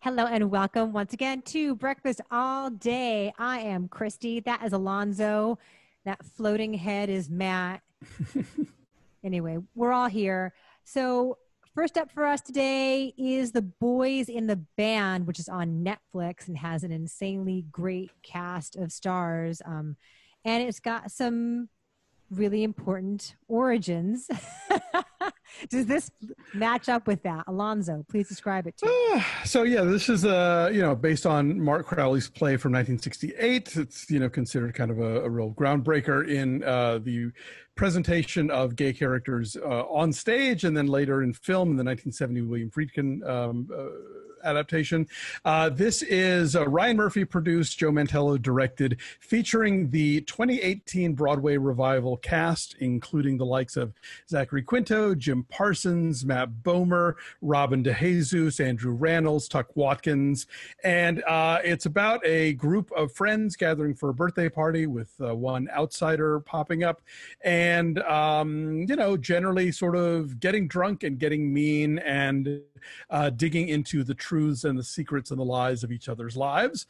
Hello and welcome once again to Breakfast All Day. I am Christy. That is Alonso. That floating head is Matt. Anyway, we're all here. So, first up for us today is The Boys in the Band, which is on Netflix and has an insanely great cast of stars. And it's got some really important origins. Does this match up with that? Alonso, please describe it to me. So yeah, this is based on Mark Crowley's play from 1968. It's considered kind of a real groundbreaker in the presentation of gay characters on stage, and then later in film in the 1970 William Friedkin adaptation. This is Ryan Murphy produced, Joe Mantello directed, featuring the 2018 Broadway revival cast, including the likes of Zachary Quinto, Jim Parsons, Matt Bomer, Robin DeJesus, Andrew Rannells, Tuck Watkins. And it's about a group of friends gathering for a birthday party with one outsider popping up and, generally sort of getting drunk and getting mean and digging into the truths and the secrets and the lies of each other's lives.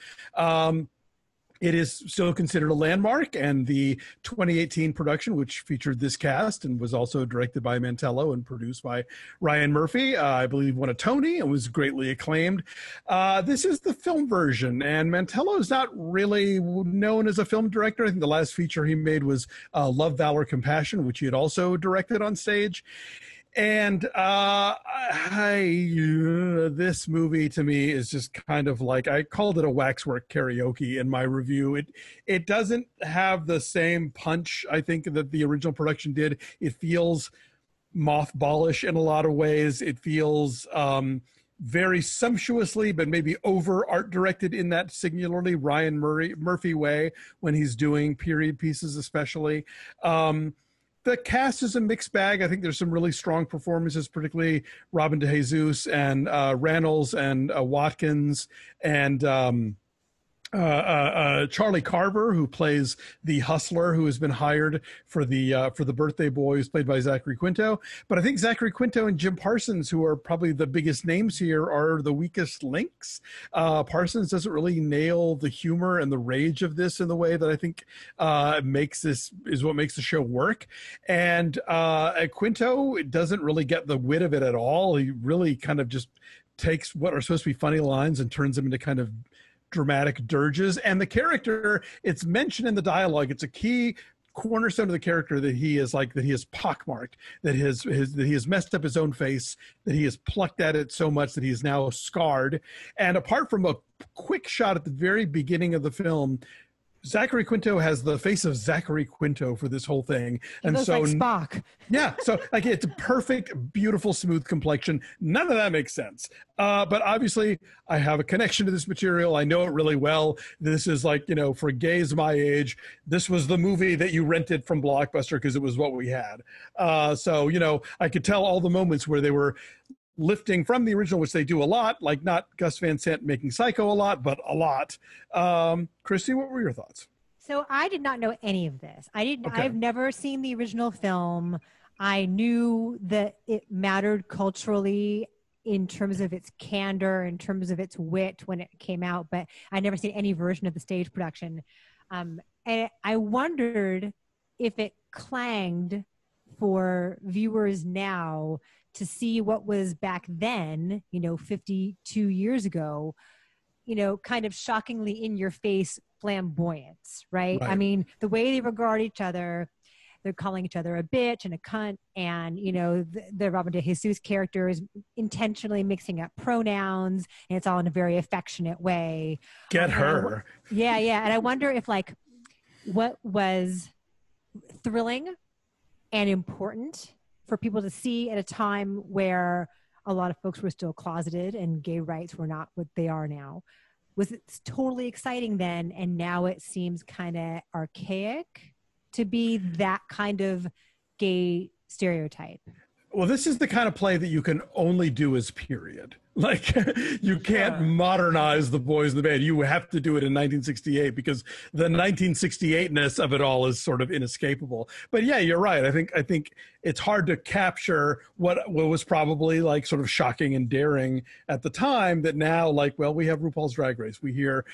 It is still considered a landmark, and the 2018 production, which featured this cast and was also directed by Mantello and produced by Ryan Murphy, I believe won a Tony and was greatly acclaimed. This is the film version, and Mantello is not really known as a film director. I think the last feature he made was Love, Valor, Compassion, which he had also directed on stage. And this movie to me is just kind of like, I called it a waxwork karaoke in my review. It doesn't have the same punch, I think, that the original production did. It feels mothballish in a lot of ways. It feels very sumptuously, but maybe over art directed in that singularly Ryan Murphy way when he's doing period pieces, especially. The cast is a mixed bag. I think there's some really strong performances, particularly Robin DeJesus and Rannells and Watkins and Charlie Carver, who plays the hustler who has been hired for the birthday boys, played by Zachary Quinto. But I think Zachary Quinto and Jim Parsons, who are probably the biggest names here, are the weakest links. Parsons doesn't really nail the humor and the rage of this in the way that I think makes the show work. And Quinto doesn't really get the wit of it at all. He really kind of just takes what are supposed to be funny lines and turns them into kind of dramatic dirges. And the character, it's mentioned in the dialogue, it's a key cornerstone of the character that he is pockmarked, that he has messed up his own face, that he has plucked at it so much that he is now scarred. And apart from a quick shot at the very beginning of the film, Zachary Quinto has the face of Zachary Quinto for this whole thing. He looks like Spock. Yeah, so like it's a perfect, beautiful, smooth complexion. None of that makes sense. But obviously, I have a connection to this material. I know it really well. This is like, for gays my age, this was the movie that you rented from Blockbuster because it was what we had. So, I could tell all the moments where they were lifting from the original, which they do a lot, like not Gus Van Sant making Psycho a lot, but a lot. Christy, what were your thoughts? So I did not know any of this. Okay. I've never seen the original film. I knew that it mattered culturally in terms of its candor, in terms of its wit when it came out, but I'd never seen any version of the stage production. And I wondered if it clanged for viewers now to see what was back then, 52 years ago, kind of shockingly in your face flamboyance, right? I mean, the way they regard each other, they're calling each other a bitch and a cunt. And, the Robin DeJesus character is intentionally mixing up pronouns, and it's all in a very affectionate way. Get her. Yeah. And I wonder if what was thrilling and important for people to see at a time where a lot of folks were still closeted and gay rights were not what they are now. Was it totally exciting then, and now it seems kind of archaic to be that kind of gay stereotype? Well, this is the kind of play that you can only do as period. Like, you can't modernize The Boys in the Band. You have to do it in 1968 because the 1968-ness of it all is sort of inescapable. But yeah, you're right. I think it's hard to capture what was probably like sort of shocking and daring at the time that now, like, well, we have RuPaul's Drag Race. We hear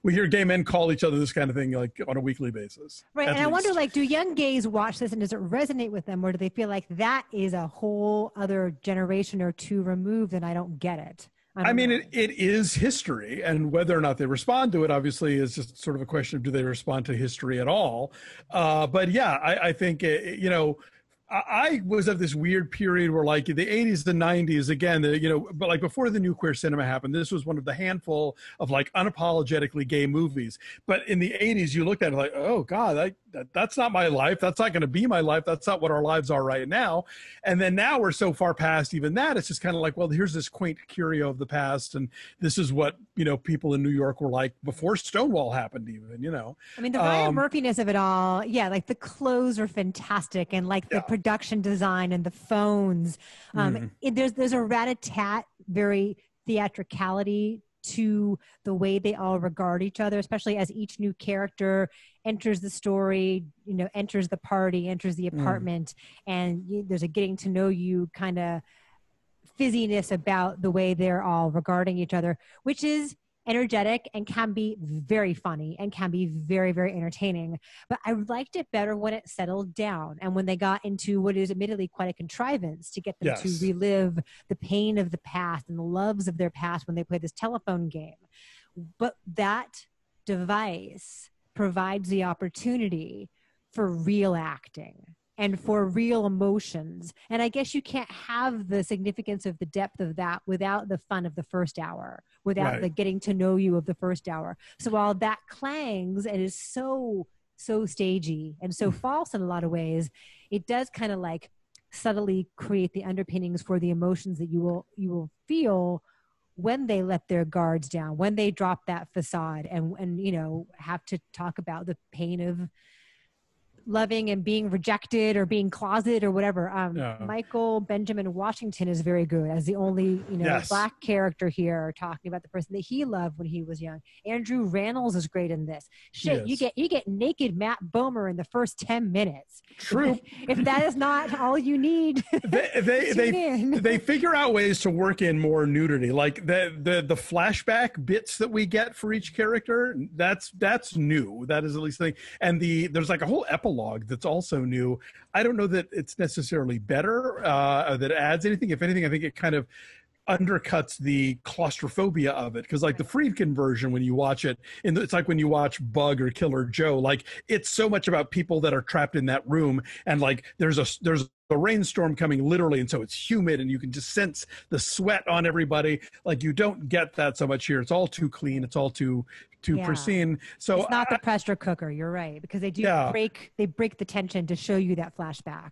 we hear gay men call each other this kind of thing like on a weekly basis. Right. And I wonder, like, do young gays watch this and does it resonate with them, or do they feel like that is a whole other generation or two removed and I don't get it? I mean, it is history, and whether or not they respond to it, obviously, is just sort of a question of do they respond to history at all. But yeah, I think, you know, I was of this weird period where, like, the 80s, the 90s, again, you know, but like before the new queer cinema happened, this was one of the handful of like unapologetically gay movies. But in the 80s, you looked at it like, oh God, that's not my life. That's not going to be my life. That's not what our lives are right now. And then now we're so far past even that. It's just kind of like, well, here's this quaint curio of the past. And this is what, you know, people in New York were like before Stonewall happened even, you know. I mean, the Ryan Murphy-ness of it all. Yeah. Like the clothes are fantastic. And like the production design and the phones. There's a rat-a-tat, very theatricality to the way they all regard each other, especially as each new character enters the story, you know, enters the party, enters the apartment, and there's a getting to know you kind of fizziness about the way they're all regarding each other, which is energetic and can be very funny and can be very, very entertaining. But I liked it better when it settled down and when they got into what is admittedly quite a contrivance to get them to relive the pain of the past and the loves of their past when they play this telephone game. But that device provides the opportunity for real acting and for real emotions. And I guess you can't have the significance of the depth of that without the fun of the first hour, without the getting to know you of the first hour. So while that clangs and is so stagey and so false in a lot of ways, it does kind of like subtly create the underpinnings for the emotions that you will feel when they let their guards down, when they drop that facade and you know, have to talk about the pain of loving and being rejected or being closeted or whatever. Michael Benjamin Washington is very good as the only, you know, black character here, talking about the person that he loved when he was young. Andrew Rannells is great in this. Shit, you get naked Matt Bomer in the first 10 minutes. True. If that is not all you need, they figure out ways to work in more nudity, like the flashback bits that we get for each character. That's new. That is at least the thing. And there's like a whole epilogue that's also new. I don't know that it's necessarily better, that adds anything. If anything, I think it kind of undercuts the claustrophobia of it, because like the Friedkin version, when you watch it, it's like when you watch Bug or Killer Joe, like it's so much about people that are trapped in that room, and like there's a rainstorm coming literally, and so it's humid and you can just sense the sweat on everybody. Like you don't get that so much here. It's all too clean, it's all too pristine. So it's not the pressure cooker, you're right, because they do break the tension to show you that flashback.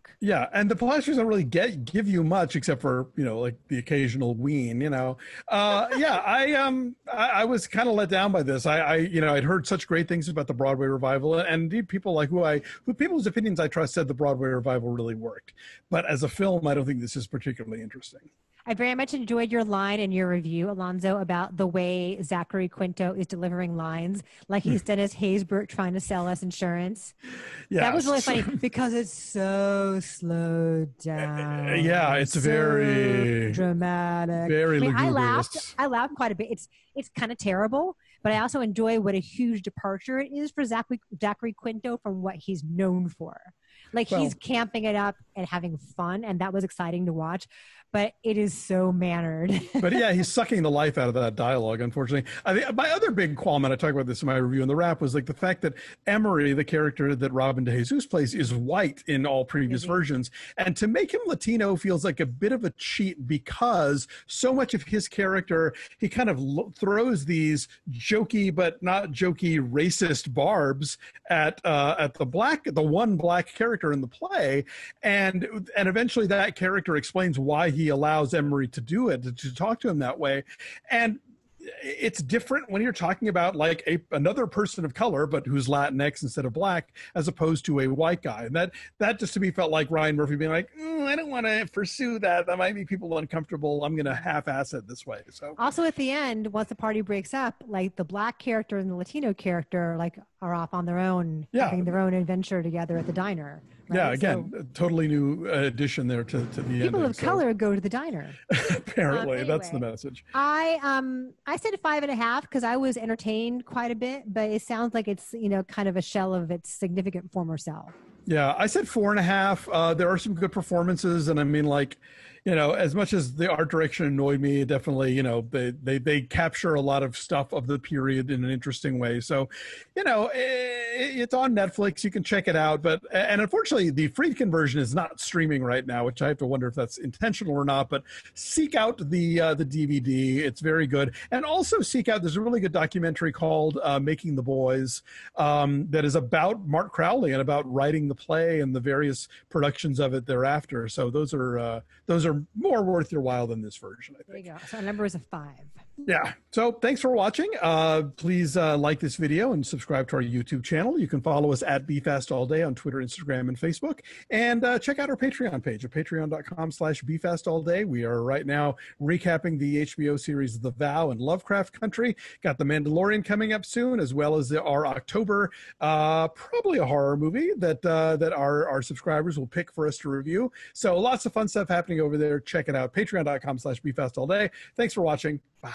And the flashbacks don't really give you much except for, you know, like the occasional ween, you know. I was kind of let down by this. I'd heard such great things about the Broadway revival, and indeed people like people's opinions I trust said the Broadway revival really worked. But as a film, I don't think this is particularly interesting. I very much enjoyed your line in your review, Alonso, about the way Zachary Quinto is delivering lines, like he's Dennis Haysbert trying to sell us insurance. Yes. That was really funny because it's so slowed down. It's so very dramatic. Very lugubrious. I laughed quite a bit. It's kind of terrible, but I also enjoy what a huge departure it is for Zachary Quinto from what he's known for. Like he's camping it up and having fun, and that was exciting to watch. But it is so mannered. But yeah, he's sucking the life out of that dialogue, unfortunately. I think my other big qualm, and I talk about this in my review in TheWrap, was like the fact that Emery, the character that Robin DeJesus plays, is white in all previous versions. And to make him Latino feels like a bit of a cheat, because so much of his character, he kind of throws these jokey but not jokey racist barbs at the one black character in the play, and eventually that character explains why he allows Emery to do it, to talk to him that way. And it's different when you're talking about like another person of color, but who's Latinx instead of black, as opposed to a white guy. And that just to me felt like Ryan Murphy being like, I don't want to pursue that. That might make people uncomfortable. I'm going to half-ass it this way. So also at the end, once the party breaks up, like the black character and the Latino character like are off on their own, having their own adventure together at the diner. Right? Yeah, again, a totally new addition there to the ending. People of color go to the diner. Apparently, anyway, that's the message. I said 5.5 because I was entertained quite a bit, but it sounds like it's kind of a shell of its significant former self. Yeah, I said 4.5. There are some good performances, and I mean, like, as much as the art direction annoyed me, definitely, they capture a lot of stuff of the period in an interesting way. So, it's on Netflix. You can check it out. And unfortunately, the Friedkin version is not streaming right now, which I have to wonder if that's intentional or not. But seek out the DVD. It's very good. And also seek out, there's a really good documentary called Making the Boys that is about Mark Crowley and about writing the play and the various productions of it thereafter. So those are more worth your while than this version, I think. There you go. So our number is a 5. Yeah. So thanks for watching. Please like this video and subscribe to our YouTube channel. You can follow us at BeFastAllDay on Twitter, Instagram, and Facebook. And check out our Patreon page at patreon.com/BeFastAllDay. We are right now recapping the HBO series The Vow and Lovecraft Country. Got The Mandalorian coming up soon, as well as our October, probably a horror movie that our subscribers will pick for us to review. So lots of fun stuff happening over there. Check it out. Patreon.com/BeFastAllDay. Thanks for watching. Bye.